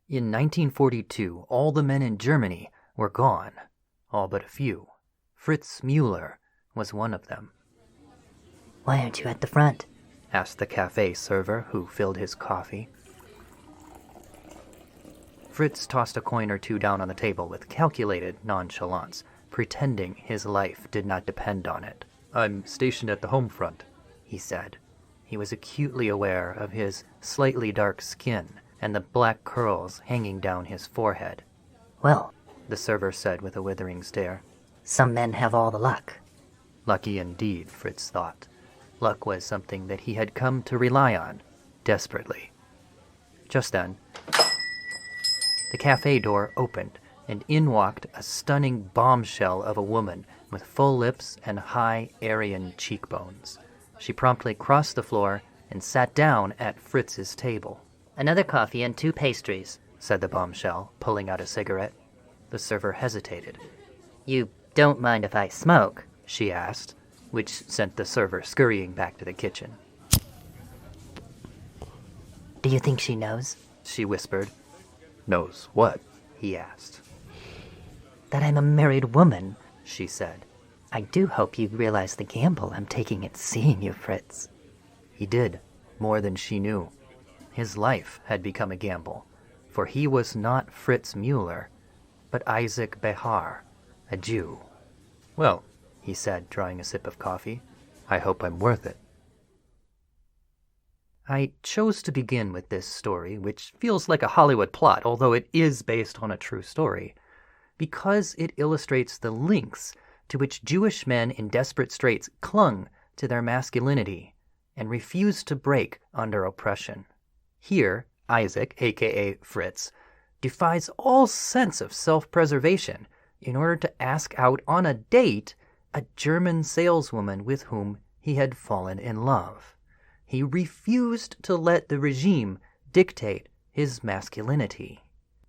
In 1942, all the men in Germany were gone, all but a few. Fritz Müller was one of them. "Why aren't you at the front?" asked the cafe server who filled his coffee. Fritz tossed a coin or two down on the table with calculated nonchalance, pretending his life did not depend on it. "I'm stationed at the home front," he said. He was acutely aware of his slightly dark skin and the black curls hanging down his forehead. "Well," the server said with a withering stare. "some men have all the luck." Lucky indeed, Fritz thought. Luck was something that he had come to rely on, desperately. Just then, the cafe door opened, and in walked a stunning bombshell of a woman with full lips and high Aryan cheekbones. She promptly crossed the floor and sat down at Fritz's table. "Another coffee and 2 pastries," said the bombshell, pulling out a cigarette. The server hesitated. "You don't mind if I smoke?" she asked, which sent the server scurrying back to the kitchen. "Do you think she knows?" she whispered. "Knows what?" he asked. "That I'm a married woman," she said. "I do hope you realize the gamble I'm taking at seeing you, Fritz." He did, more than she knew. His life had become a gamble, for he was not Fritz Müller, but Isaac Behar, a Jew. "Well," he said, drawing a sip of coffee, "I hope I'm worth it." I chose to begin with this story, which feels like a Hollywood plot, although it is based on a true story, because it illustrates the lengths to which Jewish men in desperate straits clung to their masculinity and refused to break under oppression. Here, Isaac, aka Fritz, defies all sense of self-preservation in order to ask out on a date a German saleswoman with whom he had fallen in love. He refused to let the regime dictate his masculinity.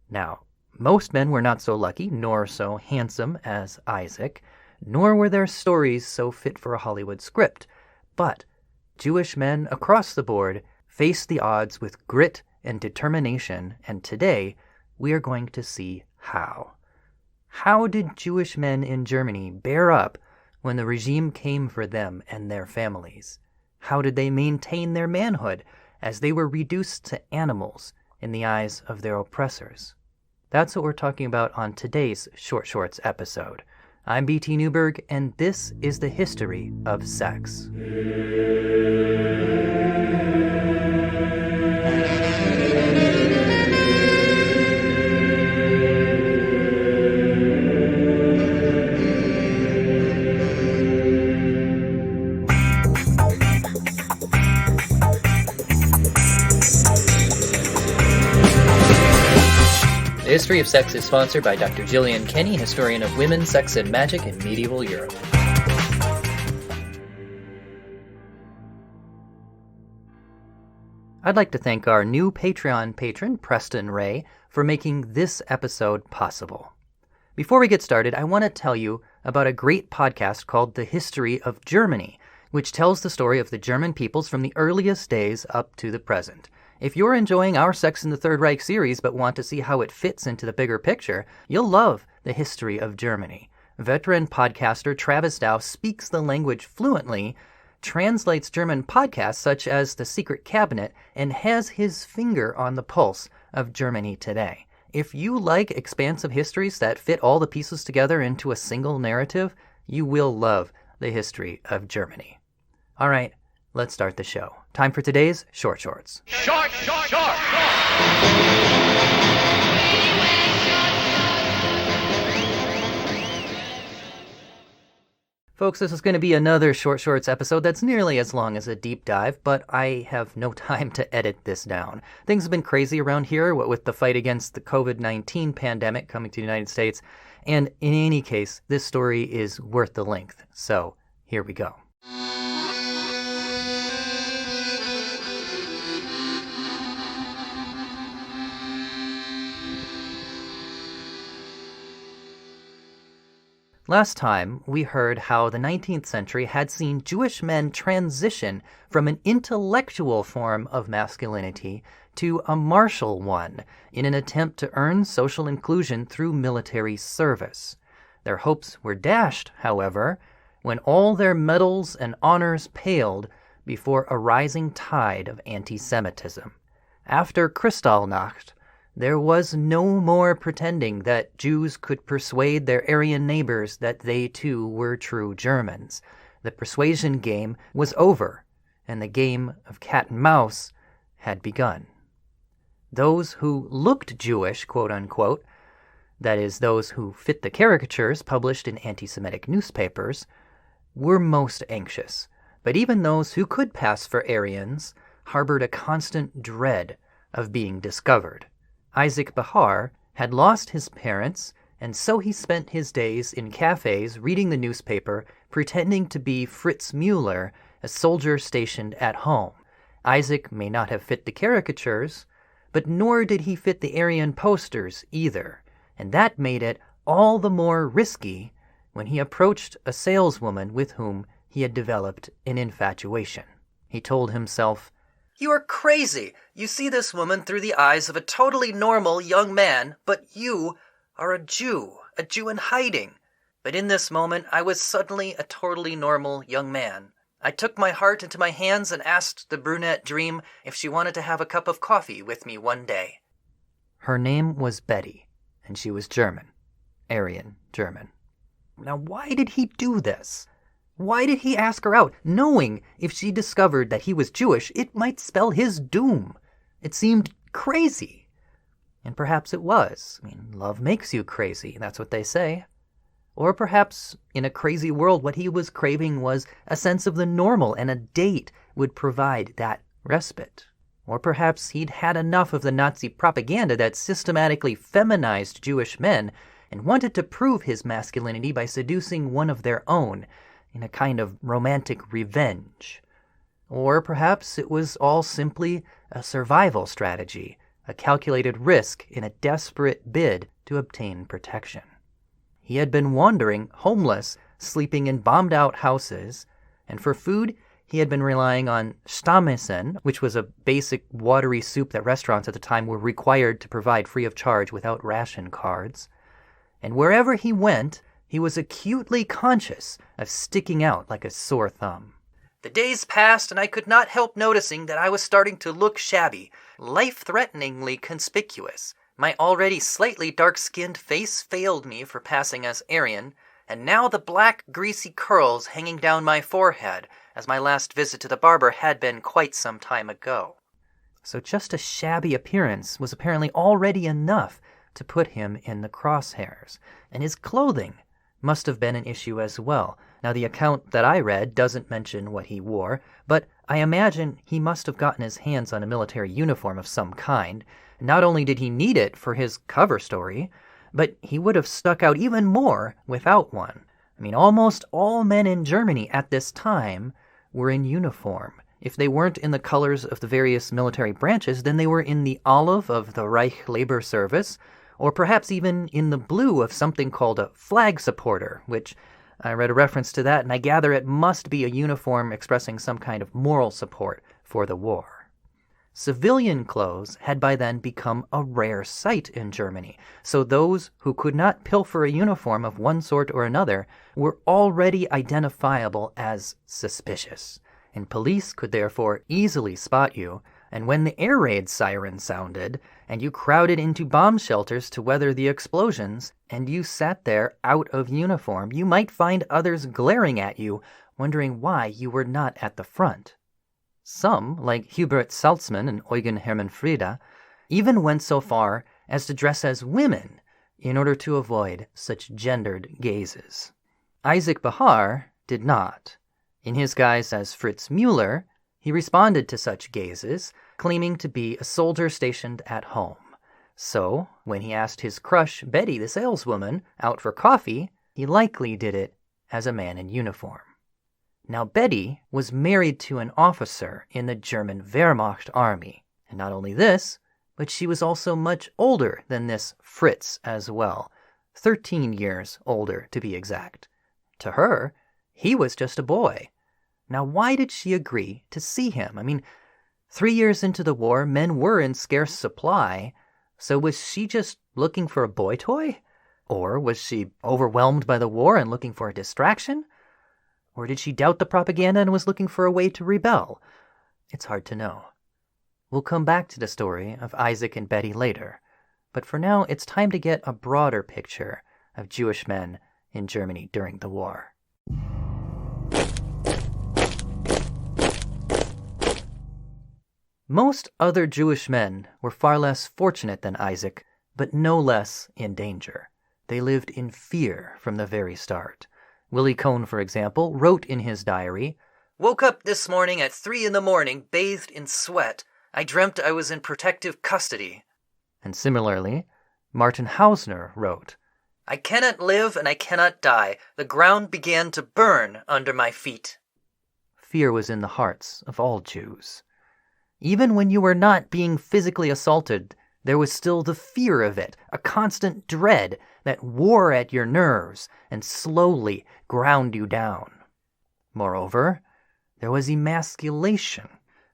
Now, most men were not so lucky nor so handsome as Isaac, nor were their stories so fit for a Hollywood script, but Jewish men across the board faced the odds with grit and determination, and today we are going to see how. How did Jewish men in Germany bear up when the regime came for them and their families? How did they maintain their manhood as they were reduced to animals in the eyes of their oppressors? That's what we're talking about on today's Short Shorts episode. I'm BT Newberg, and this is the history of sex. The History of Sex is sponsored by Dr. Gillian Kenny, historian of women, sex, and magic in medieval Europe. I'd like to thank our new Patreon patron, Preston Ray, for making this episode possible. Before we get started, I want to tell you about a great podcast called The History of Germany, which tells the story of the German peoples from the earliest days up to the present. If you're enjoying our Sex in the Third Reich series but want to see how it fits into the bigger picture, you'll love The History of Germany. Veteran podcaster Travis Dow speaks the language fluently, translates German podcasts such as The Secret Cabinet, and has his finger on the pulse of Germany today. If you like expansive histories that fit all the pieces together into a single narrative, you will love The History of Germany. All right, let's start the show. Time for today's Short Shorts. Short! Folks, this is going to be another Short Shorts episode that's nearly as long as a deep dive, but I have no time to edit this down. Things have been crazy around here, what with the fight against the COVID-19 pandemic coming to the United States, and in any case, this story is worth the length. So, here we go. Last time, we heard how the 19th century had seen Jewish men transition from an intellectual form of masculinity to a martial one in an attempt to earn social inclusion through military service. Their hopes were dashed, however, when all their medals and honors paled before a rising tide of anti-Semitism. After Kristallnacht, there was no more pretending that Jews could persuade their Aryan neighbors that they too were true Germans. The persuasion game was over, and the game of cat and mouse had begun. Those who looked Jewish, quote-unquote, that is, those who fit the caricatures published in anti-Semitic newspapers, were most anxious. But even those who could pass for Aryans harbored a constant dread of being discovered. Isaac Behar had lost his parents, and so he spent his days in cafes reading the newspaper, pretending to be Fritz Müller, a soldier stationed at home. Isaac may not have fit the caricatures, but nor did he fit the Aryan posters either, and that made it all the more risky when he approached a saleswoman with whom he had developed an infatuation. He told himself, "You are crazy. You see this woman through the eyes of a totally normal young man, but you are a Jew in hiding." But in this moment, I was suddenly a totally normal young man. I took my heart into my hands and asked the brunette dream if she wanted to have a cup of coffee with me one day. Her name was Betty, and she was German. Aryan German. Now, why did he do this? Why did he ask her out, knowing if she discovered that he was Jewish, it might spell his doom? It seemed crazy. And perhaps it was. Love makes you crazy, that's what they say. Or perhaps, in a crazy world, what he was craving was a sense of the normal, and a date would provide that respite. Or perhaps he'd had enough of the Nazi propaganda that systematically feminized Jewish men and wanted to prove his masculinity by seducing one of their own, in a kind of romantic revenge. Or perhaps it was all simply a survival strategy, a calculated risk in a desperate bid to obtain protection. He had been wandering, homeless, sleeping in bombed-out houses, and for food he had been relying on Stammessen, which was a basic watery soup that restaurants at the time were required to provide free of charge without ration cards. And wherever he went, he was acutely conscious of sticking out like a sore thumb. The days passed, and I could not help noticing that I was starting to look shabby, life-threateningly conspicuous. My already slightly dark-skinned face failed me for passing as Aryan, and now the black, greasy curls hanging down my forehead, as my last visit to the barber had been quite some time ago. So just a shabby appearance was apparently already enough to put him in the crosshairs, and his clothing must have been an issue as well. Now, the account that I read doesn't mention what he wore, but I imagine he must have gotten his hands on a military uniform of some kind. Not only did he need it for his cover story, but he would have stuck out even more without one. Almost all men in Germany at this time were in uniform. If they weren't in the colors of the various military branches, then they were in the olive of the Reich Labor Service, or perhaps even in the blue of something called a flag supporter, which I read a reference to that, and I gather it must be a uniform expressing some kind of moral support for the war. Civilian clothes had by then become a rare sight in Germany, so those who could not pilfer a uniform of one sort or another were already identifiable as suspicious, and police could therefore easily spot you. And when the air raid siren sounded, and you crowded into bomb shelters to weather the explosions, and you sat there out of uniform, you might find others glaring at you, wondering why you were not at the front. Some, like Hubert Salzmann and Eugen Hermann-Frieda, even went so far as to dress as women in order to avoid such gendered gazes. Isaac Behar did not. In his guise as Fritz Müller, he responded to such gazes, claiming to be a soldier stationed at home. So, when he asked his crush, Betty the saleswoman, out for coffee, he likely did it as a man in uniform. Now, Betty was married to an officer in the German Wehrmacht army. And not only this, but she was also much older than this Fritz as well. 13 years older to be exact. To her, he was just a boy. Now, why did she agree to see him? I mean, 3 years into the war, men were in scarce supply, so was she just looking for a boy toy? Or was she overwhelmed by the war and looking for a distraction? Or did she doubt the propaganda and was looking for a way to rebel? It's hard to know. We'll come back to the story of Isaac and Betty later, but for now it's time to get a broader picture of Jewish men in Germany during the war. Most other Jewish men were far less fortunate than Isaac, but no less in danger. They lived in fear from the very start. Willie Cohn, for example, wrote in his diary, "Woke up this morning at 3 a.m, bathed in sweat. I dreamt I was in protective custody." And similarly, Martin Hausner wrote, "I cannot live and I cannot die. The ground began to burn under my feet." Fear was in the hearts of all Jews. Even when you were not being physically assaulted, there was still the fear of it, a constant dread that wore at your nerves and slowly ground you down. Moreover, there was emasculation.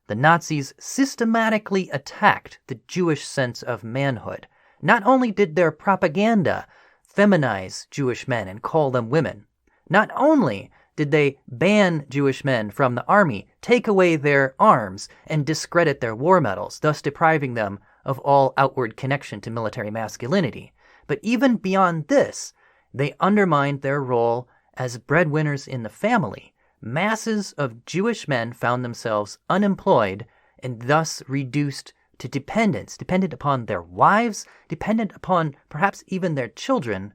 The Nazis systematically attacked the Jewish sense of manhood. Not only did their propaganda feminize Jewish men and call them women, not only did they ban Jewish men from the army, take away their arms, and discredit their war medals, thus depriving them of all outward connection to military masculinity. But even beyond this, they undermined their role as breadwinners in the family. Masses of Jewish men found themselves unemployed and thus reduced to dependence, dependent upon their wives, dependent upon perhaps even their children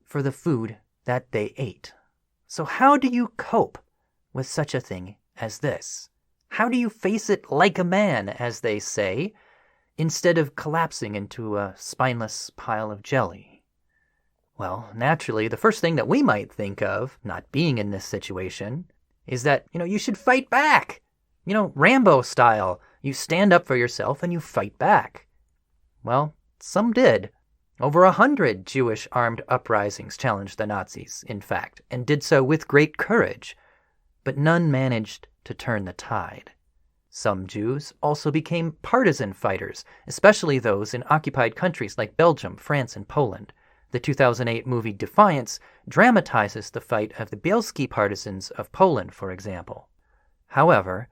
for the food that they ate. So how do you cope with such a thing as this? How do you face it like a man, as they say, instead of collapsing into a spineless pile of jelly? Well, naturally, the first thing that we might think of, not being in this situation, is that, you should fight back. Rambo style. You stand up for yourself and you fight back. Well, some did. Over 100 Jewish armed uprisings challenged the Nazis, in fact, and did so with great courage. But none managed to turn the tide. Some Jews also became partisan fighters, especially those in occupied countries like Belgium, France, and Poland. The 2008 movie Defiance dramatizes the fight of the Bielski partisans of Poland, for example. However,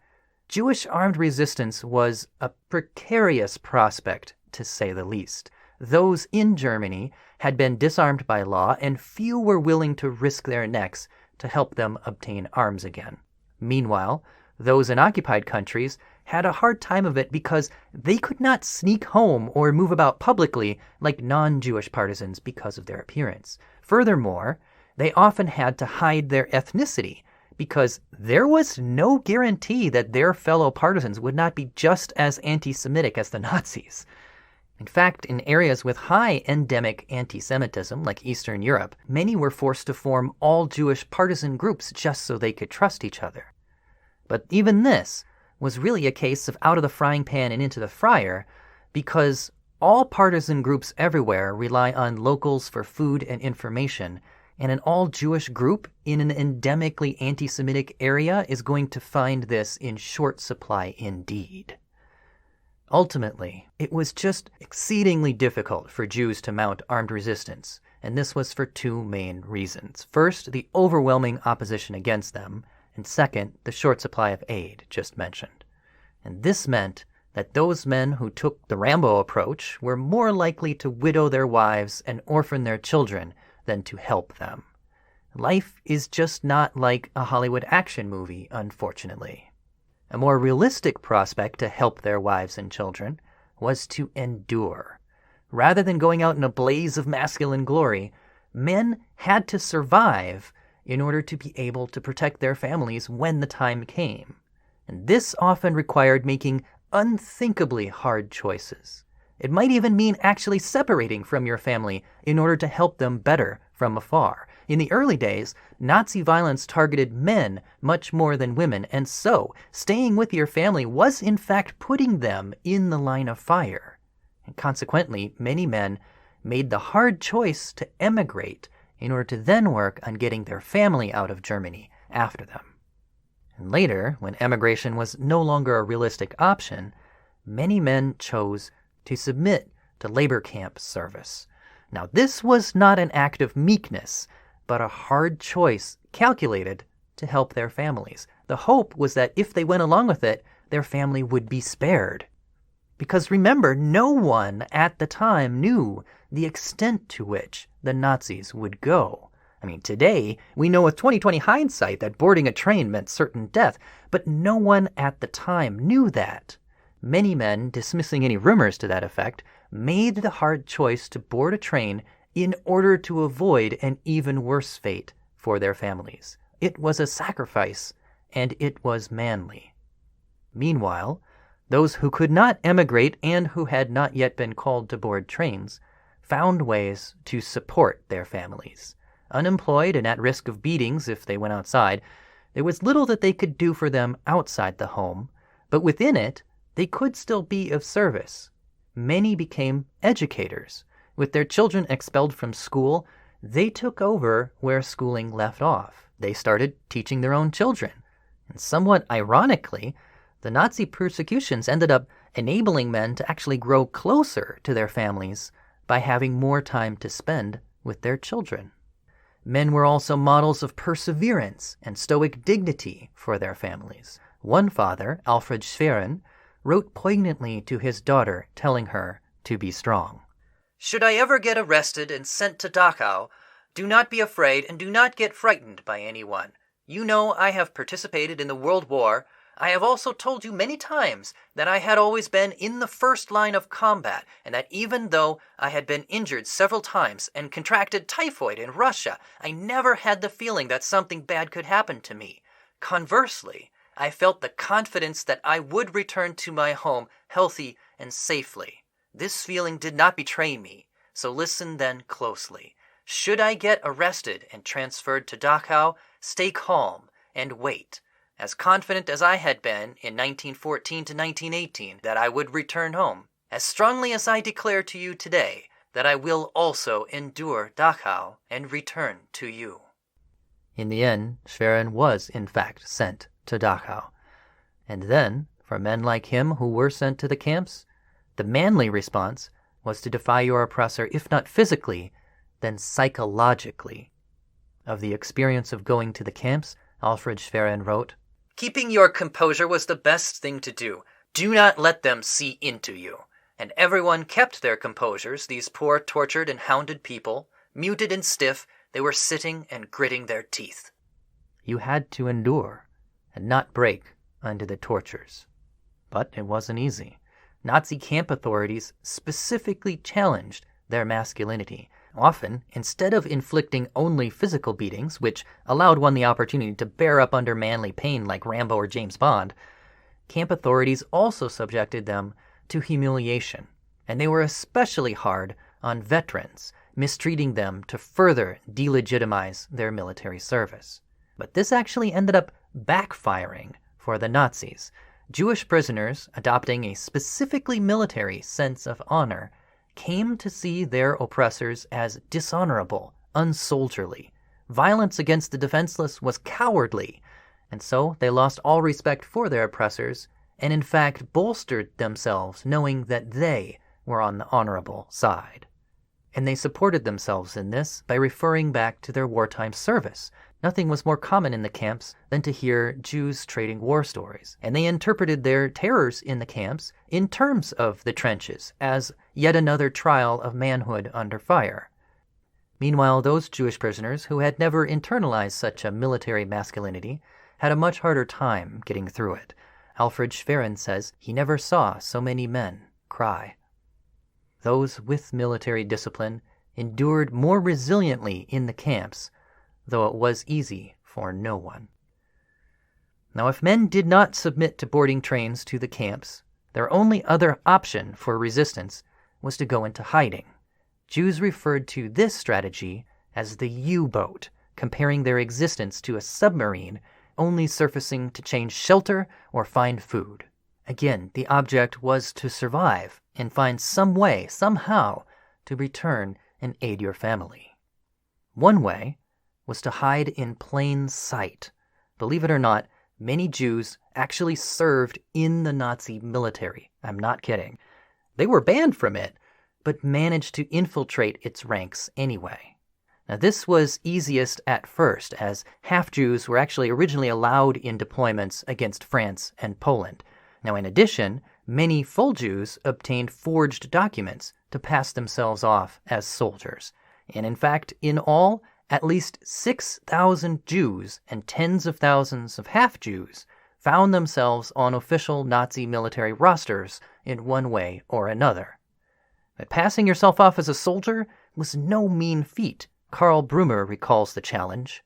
Jewish armed resistance was a precarious prospect, to say the least. Those in Germany had been disarmed by law, and few were willing to risk their necks to help them obtain arms again. Meanwhile, those in occupied countries had a hard time of it because they could not sneak home or move about publicly like non-Jewish partisans because of their appearance. Furthermore, they often had to hide their ethnicity because there was no guarantee that their fellow partisans would not be just as anti-Semitic as the Nazis. In fact, in areas with high endemic anti-Semitism, like Eastern Europe, many were forced to form all-Jewish partisan groups just so they could trust each other. But even this was really a case of out of the frying pan and into the fryer, because all partisan groups everywhere rely on locals for food and information, and an all-Jewish group in an endemically anti-Semitic area is going to find this in short supply indeed. Ultimately, it was just exceedingly difficult for Jews to mount armed resistance, and this was for two main reasons. First, the overwhelming opposition against them, and second, the short supply of aid just mentioned. And this meant that those men who took the Rambo approach were more likely to widow their wives and orphan their children than to help them. Life is just not like a Hollywood action movie, unfortunately. A more realistic prospect to help their wives and children was to endure. Rather than going out in a blaze of masculine glory, men had to survive in order to be able to protect their families when the time came. And this often required making unthinkably hard choices. It might even mean actually separating from your family in order to help them better from afar. In the early days, Nazi violence targeted men much more than women, and so staying with your family was in fact putting them in the line of fire. And consequently, many men made the hard choice to emigrate in order to then work on getting their family out of Germany after them. And later, when emigration was no longer a realistic option, many men chose to submit to labor camp service. Now, this was not an act of meekness, but a hard choice calculated to help their families. The hope was that if they went along with it, their family would be spared. Because remember, no one at the time knew the extent to which the Nazis would go. I mean, today, we know with 20/20 hindsight that boarding a train meant certain death, but no one at the time knew that. Many men, dismissing any rumors to that effect, made the hard choice to board a train in order to avoid an even worse fate for their families. It was a sacrifice, and it was manly. Meanwhile, those who could not emigrate and who had not yet been called to board trains found ways to support their families. Unemployed and at risk of beatings if they went outside, there was little that they could do for them outside the home, but within it, they could still be of service. Many became educators. With their children expelled from school, they took over where schooling left off. They started teaching their own children. And somewhat ironically, the Nazi persecutions ended up enabling men to actually grow closer to their families by having more time to spend with their children. Men were also models of perseverance and stoic dignity for their families. One father, Alfred Schwerin, wrote poignantly to his daughter, telling her to be strong. "Should I ever get arrested and sent to Dachau, do not be afraid and do not get frightened by anyone. You know I have participated in the World War. I have also told you many times that I had always been in the first line of combat, and that even though I had been injured several times and contracted typhoid in Russia, I never had the feeling that something bad could happen to me. Conversely, I felt the confidence that I would return to my home healthy and safely. This feeling did not betray me, so listen then closely. Should I get arrested and transferred to Dachau, stay calm and wait. As confident as I had been in 1914 to 1918 that I would return home, as strongly as I declare to you today that I will also endure Dachau and return to you." In the end, Schwerin was in fact sent to Dachau. And then, for men like him who were sent to the camps, the manly response was to defy your oppressor, if not physically, then psychologically. Of the experience of going to the camps, Alfred Schwerin wrote, "Keeping your composure was the best thing to do. Do not let them see into you." And everyone kept their composures, these poor tortured and hounded people, muted and stiff, they were sitting and gritting their teeth. You had to endure and not break under the tortures. But it wasn't easy. Nazi camp authorities specifically challenged their masculinity. Often, instead of inflicting only physical beatings, which allowed one the opportunity to bear up under manly pain like Rambo or James Bond, camp authorities also subjected them to humiliation, and they were especially hard on veterans, mistreating them to further delegitimize their military service. But this actually ended up backfiring for the Nazis. Jewish prisoners, adopting a specifically military sense of honor, came to see their oppressors as dishonorable, unsoldierly. Violence against the defenseless was cowardly, and so they lost all respect for their oppressors and in fact bolstered themselves knowing that they were on the honorable side. And they supported themselves in this by referring back to their wartime service. Nothing was more common in the camps than to hear Jews trading war stories, and they interpreted their terrors in the camps in terms of the trenches as yet another trial of manhood under fire. Meanwhile, those Jewish prisoners who had never internalized such a military masculinity had a much harder time getting through it. Alfred Schwerin says he never saw so many men cry. Those with military discipline endured more resiliently in the camps, though it was easy for no one. Now, if men did not submit to boarding trains to the camps, their only other option for resistance was to go into hiding. Jews referred to this strategy as the U-boat, comparing their existence to a submarine only surfacing to change shelter or find food. Again, the object was to survive and find some way, somehow, to return and aid your family. One way was to hide in plain sight. Believe it or not, many Jews actually served in the Nazi military. I'm not kidding. They were banned from it, but managed to infiltrate its ranks anyway. Now, this was easiest at first, as half-Jews were actually originally allowed in deployments against France and Poland. Now, in addition, many full Jews obtained forged documents to pass themselves off as soldiers. And in fact, in all, at least 6,000 Jews and tens of thousands of half-Jews found themselves on official Nazi military rosters in one way or another. But passing yourself off as a soldier was no mean feat. Karl Brummer recalls the challenge.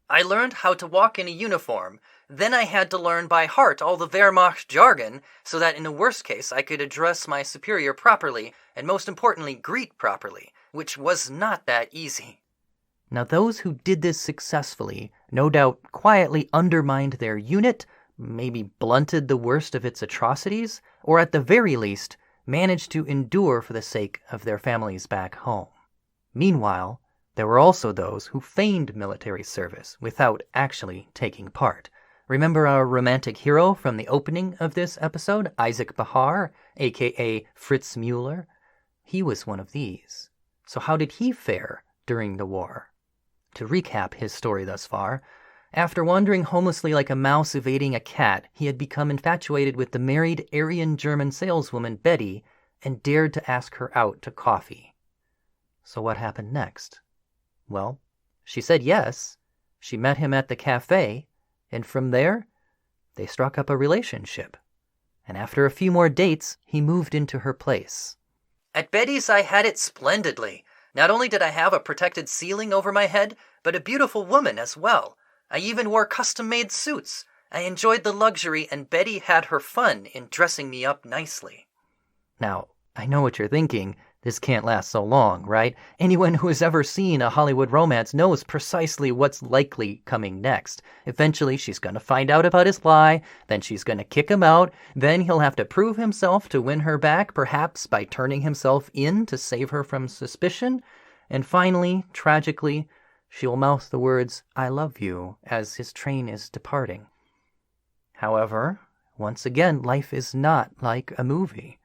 I learned how to walk in a uniform. Then I had to learn by heart all the Wehrmacht jargon so that in the worst case I could address my superior properly and most importantly greet properly, which was not that easy. Now those who did this successfully no doubt quietly undermined their unit, maybe blunted the worst of its atrocities, or at the very least managed to endure for the sake of their families back home. Meanwhile, there were also those who feigned military service without actually taking part. Remember our romantic hero from the opening of this episode, Isaac Bahar, aka Fritz Müller? He was one of these. So how did he fare during the war? To recap his story thus far, after wandering homelessly like a mouse evading a cat, he had become infatuated with the married Aryan-German saleswoman Betty and dared to ask her out to coffee. So what happened next? Well, she said yes. She met him at the cafe, and from there, they struck up a relationship. And after a few more dates, he moved into her place. At Betty's, I had it splendidly. Not only did I have a protected ceiling over my head, but a beautiful woman as well. I even wore custom-made suits. I enjoyed the luxury, and Betty had her fun in dressing me up nicely. Now, I know what you're thinking. This can't last so long, right? Anyone who has ever seen a Hollywood romance knows precisely what's likely coming next. Eventually, she's going to find out about his lie, then she's going to kick him out, then he'll have to prove himself to win her back, perhaps by turning himself in to save her from suspicion, and finally, tragically, she'll mouth the words, "I love you," as his train is departing. However, once again, life is not like a movie.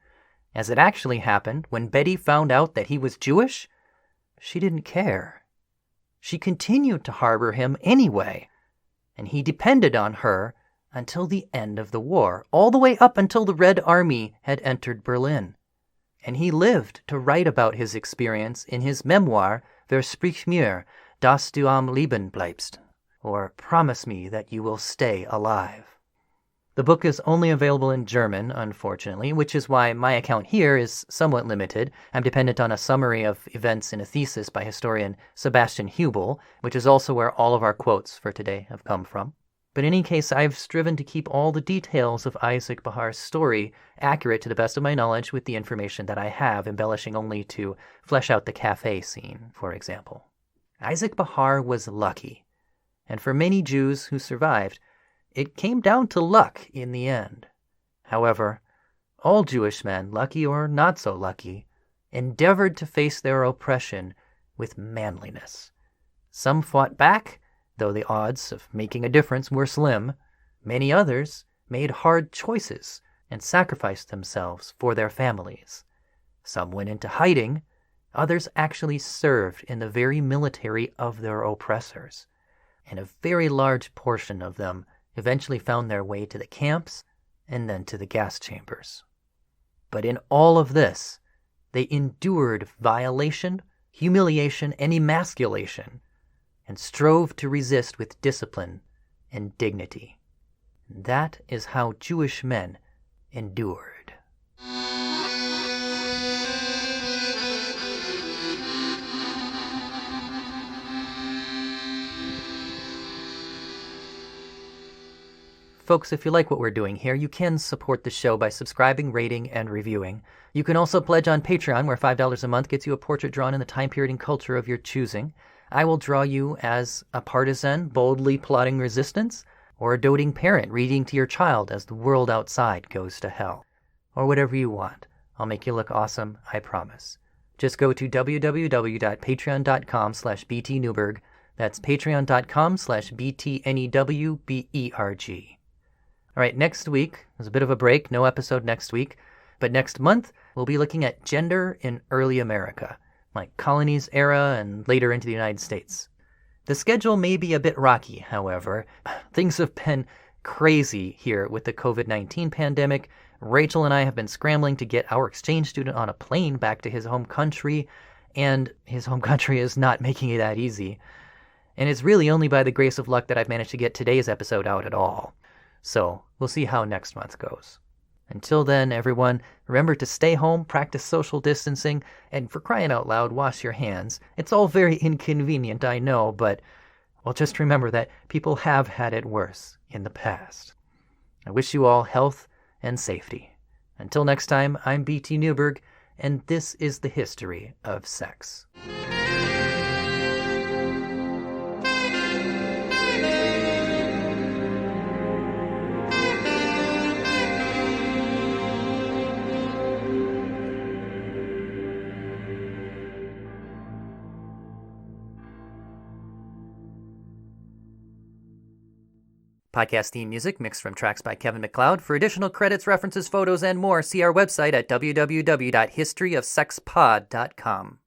As it actually happened, when Betty found out that he was Jewish, she didn't care. She continued to harbor him anyway, and he depended on her until the end of the war, all the way up until the Red Army had entered Berlin. And he lived to write about his experience in his memoir, Versprich mir, dass du am Leben bleibst, or Promise Me That You Will Stay Alive. The book is only available in German, unfortunately, which is why my account here is somewhat limited. I'm dependent on a summary of events in a thesis by historian Sebastian Hubel, which is also where all of our quotes for today have come from. But in any case, I've striven to keep all the details of Isaac Bahar's story accurate to the best of my knowledge with the information that I have, embellishing only to flesh out the cafe scene, for example. Isaac Bahar was lucky, and for many Jews who survived, it came down to luck in the end. However, all Jewish men, lucky or not so lucky, endeavored to face their oppression with manliness. Some fought back, though the odds of making a difference were slim. Many others made hard choices and sacrificed themselves for their families. Some went into hiding, others actually served in the very military of their oppressors, and a very large portion of them eventually found their way to the camps and then to the gas chambers. But in all of this, they endured violation, humiliation, and emasculation, and strove to resist with discipline and dignity. That is how Jewish men endured. Folks, if you like what we're doing here, you can support the show by subscribing, rating, and reviewing. You can also pledge on Patreon, where $5 a month gets you a portrait drawn in the time period and culture of your choosing. I will draw you as a partisan, boldly plotting resistance, or a doting parent reading to your child as the world outside goes to hell. Or whatever you want. I'll make you look awesome, I promise. Just go to www.patreon.com/btnewberg. That's patreon.com/btnewberg. All right, next week, there's a bit of a break, no episode next week. But next month, we'll be looking at gender in early America, like colonies era and later into the United States. The schedule may be a bit rocky, however. Things have been crazy here with the COVID-19 pandemic. Rachel and I have been scrambling to get our exchange student on a plane back to his home country, and his home country is not making it that easy. And it's really only by the grace of luck that I've managed to get today's episode out at all. So we'll see how next month goes. Until then, everyone, remember to stay home, practice social distancing, and for crying out loud, wash your hands. It's all very inconvenient, I know, but, well, just remember that people have had it worse in the past. I wish you all health and safety. Until next time, I'm BT Newberg, and this is the history of sex. Podcast theme music mixed from tracks by Kevin MacLeod. For additional credits, references, photos, and more, see our website at www.historyofsexpod.com.